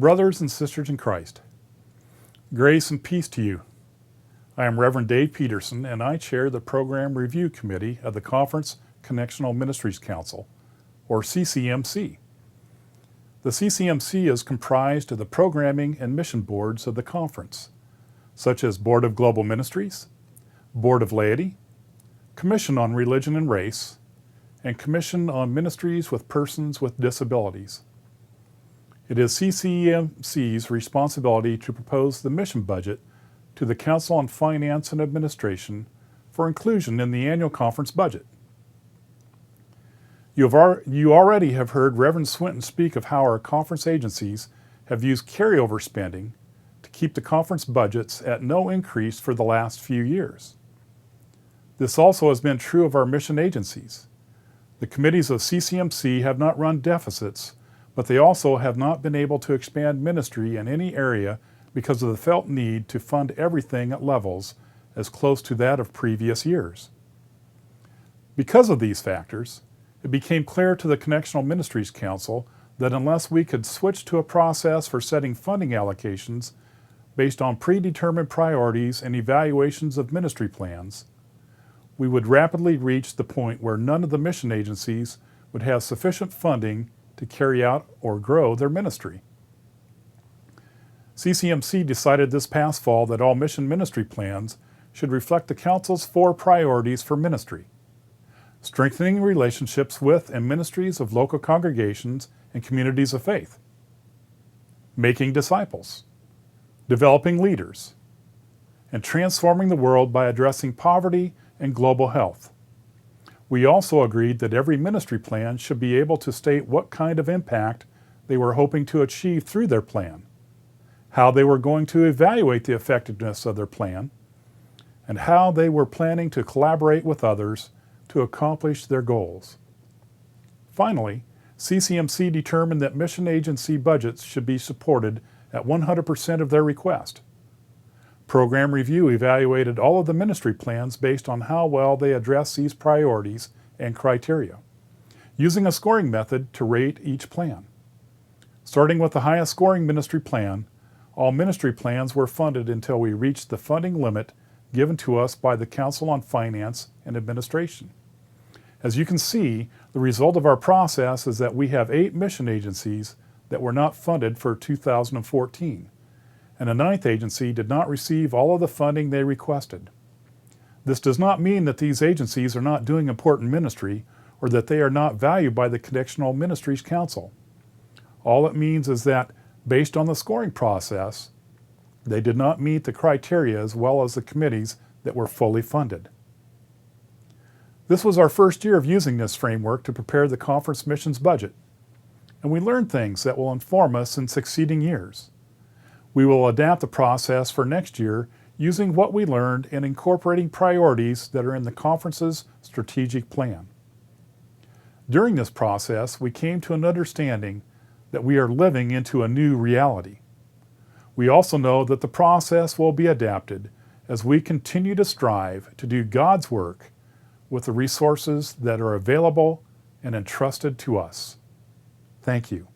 Brothers and sisters in Christ, grace and peace to you. I am Reverend Dave Peterson, and I chair the Program Review Committee of the Conference Connectional Ministries Council, or CCMC. The CCMC is comprised of the programming and mission boards of the conference, such as Board of Global Ministries, Board of Laity, Commission on Religion and Race, and Commission on Ministries with Persons with Disabilities. It is CCMC's responsibility to propose the mission budget to the Council on Finance and Administration for inclusion in the annual conference budget. You already have heard Reverend Swinton speak of how our conference agencies have used carryover spending to keep the conference budgets at no increase for the last few years. This also has been true of our mission agencies. The committees of CCMC have not run deficits, but they also have not been able to expand ministry in any area because of the felt need to fund everything at levels as close to that of previous years. Because of these factors, it became clear to the Connectional Ministries Council that unless we could switch to a process for setting funding allocations based on predetermined priorities and evaluations of ministry plans, we would rapidly reach the point where none of the mission agencies would have sufficient funding to carry out or grow their ministry. CCMC decided this past fall that all mission ministry plans should reflect the Council's 4 priorities for ministry: strengthening relationships with and ministries of local congregations and communities of faith, making disciples, developing leaders, and transforming the world by addressing poverty and global health. We also agreed that every ministry plan should be able to state what kind of impact they were hoping to achieve through their plan, how they were going to evaluate the effectiveness of their plan, and how they were planning to collaborate with others to accomplish their goals. Finally, CCMC determined that mission agency budgets should be supported at 100% of their request. Program Review evaluated all of the ministry plans based on how well they address these priorities and criteria, using a scoring method to rate each plan. Starting with the highest scoring ministry plan, all ministry plans were funded until we reached the funding limit given to us by the Council on Finance and Administration. As you can see, the result of our process is that we have 8 mission agencies that were not funded for 2014. And a 9th agency did not receive all of the funding they requested. This does not mean that these agencies are not doing important ministry or that they are not valued by the Connectional Ministries Council. All it means is that, based on the scoring process, they did not meet the criteria as well as the committees that were fully funded. This was our first year of using this framework to prepare the conference missions budget, and we learned things that will inform us in succeeding years. We will adapt the process for next year using what we learned and incorporating priorities that are in the conference's strategic plan. During this process, we came to an understanding that we are living into a new reality. We also know that the process will be adapted as we continue to strive to do God's work with the resources that are available and entrusted to us. Thank you.